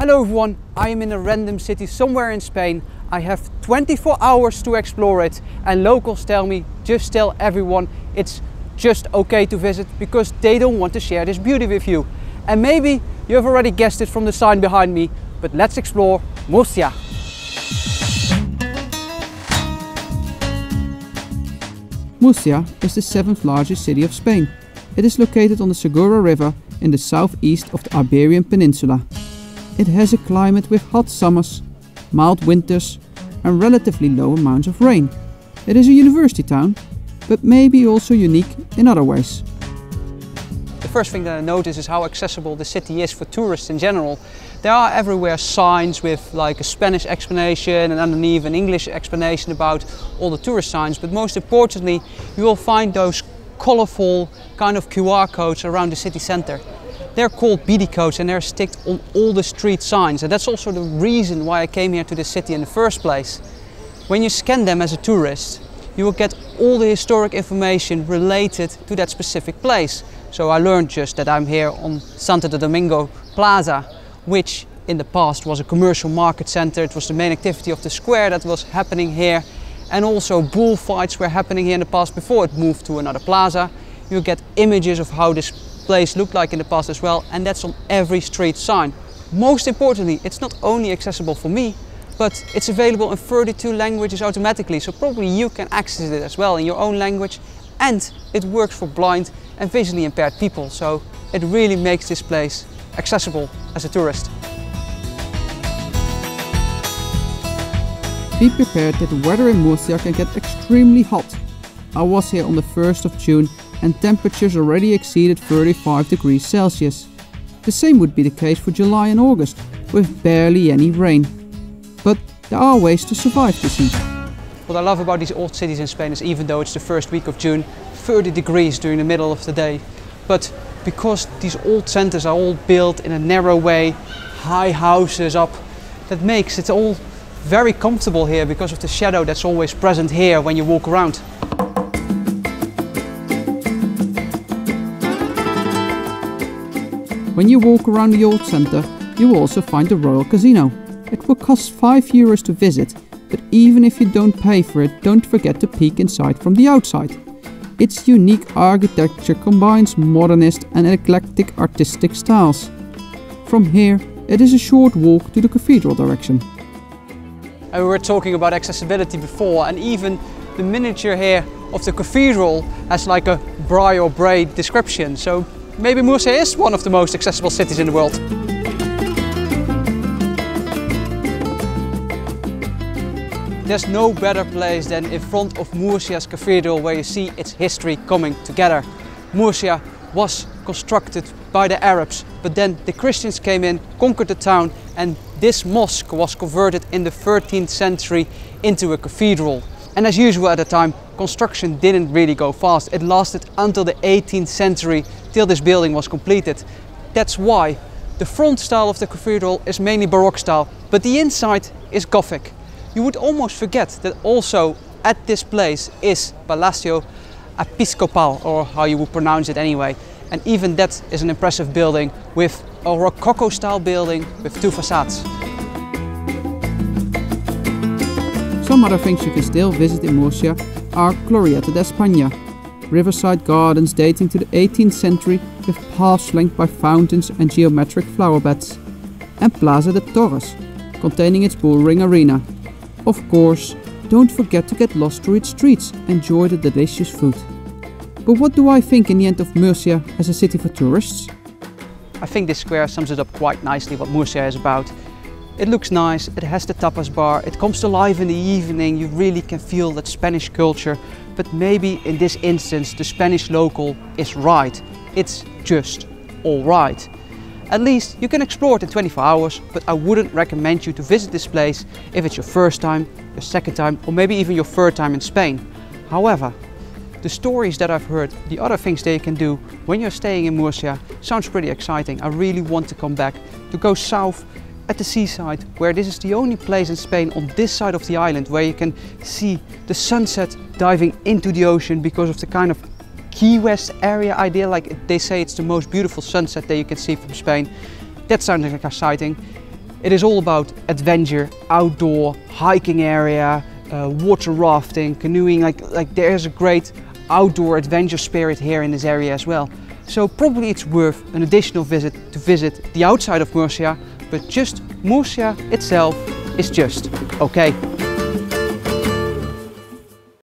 Hello everyone, I am in a random city somewhere in Spain. I have 24 hours to explore it and locals tell me, just tell everyone it's just okay to visit because they don't want to share this beauty with you. And maybe you have already guessed it from the sign behind me, but let's explore Murcia. Murcia is the 7th largest city of Spain. It is located on the Segura River in the southeast of the Iberian Peninsula. It has a climate with hot summers, mild winters and relatively low amounts of rain. It is a university town, but maybe also unique in other ways. The first thing that I notice is how accessible the city is for tourists in general. There are everywhere signs with like a Spanish explanation and underneath an English explanation about all the tourist signs, but most importantly you will find those colorful kind of QR codes around the city center. They're called BD codes and they're sticked on all the street signs, and that's also the reason why I came here to the city in the first place. When you scan them as a tourist, you will get all the historic information related to that specific place. So I learned just that I'm here on Santo Domingo Plaza, which in the past was a commercial market center. It was the main activity of the square that was happening here, and also bullfights were happening here in the past before it moved to another plaza. You get images of how this place looked like in the past as well, and that's on every street sign. Most importantly, it's not only accessible for me, but it's available in 32 languages automatically, so probably you can access it as well in your own language, and it works for blind and visually impaired people, so it really makes this place accessible as a tourist. Be prepared that the weather in Murcia can get extremely hot. I was here on the 1st of June and temperatures already exceeded 35 degrees Celsius. The same would be the case for July and August, with barely any rain. But there are ways to survive this heat. What I love about these old cities in Spain is even though it's the first week of June, 30 degrees during the middle of the day. But because these old centers are all built in a narrow way, high houses up, that makes it all very comfortable here because of the shadow that's always present here when you walk around. When you walk around the old centre, you will also find the Royal Casino. It will cost €5 to visit, but even if you don't pay for it, don't forget to peek inside from the outside. Its unique architecture combines modernist and eclectic artistic styles. From here, it is a short walk to the cathedral direction. And we were talking about accessibility before, and even the miniature here of the cathedral has like a braille or braille description. So maybe Murcia is one of the most accessible cities in the world. There's no better place than in front of Murcia's cathedral, where you see its history coming together. Murcia was constructed by the Arabs, but then the Christians came in, conquered the town, and this mosque was converted in the 13th century into a cathedral. And as usual at the time, construction didn't really go fast. It lasted until the 18th century till this building was completed. That's why the front style of the cathedral is mainly Baroque style, but the inside is Gothic. You would almost forget that also at this place is Palacio Episcopal, or how you would pronounce it anyway. And even that is an impressive building with a Rococo style building with 2 facades. Some other things you can still visit in Murcia are Glorieta de Espana, riverside gardens dating to the 18th century with paths flanked by fountains and geometric flower beds, and Plaza de Toros, containing its bullring arena. Of course, don't forget to get lost through its streets and enjoy the delicious food. But what do I think in the end of Murcia as a city for tourists? I think this square sums it up quite nicely what Murcia is about. It looks nice, it has the tapas bar, it comes to life in the evening, you really can feel that Spanish culture, but maybe in this instance the Spanish local is right. It's just alright. At least you can explore it in 24 hours, but I wouldn't recommend you to visit this place if it's your first time, your second time, or maybe even your third time in Spain. However, the stories that I've heard, the other things that you can do when you're staying in Murcia sounds pretty exciting. I really want to come back, to go south at the seaside, where this is the only place in Spain on this side of the island where you can see the sunset diving into the ocean because of the kind of Key West area idea, like they say it's the most beautiful sunset that you can see from Spain. That sounds like exciting. It is all about adventure, outdoor, hiking area, water rafting, canoeing, like there's a great outdoor adventure spirit here in this area as well. So probably it's worth an additional visit to visit the outside of Murcia, but just Murcia itself is just okay.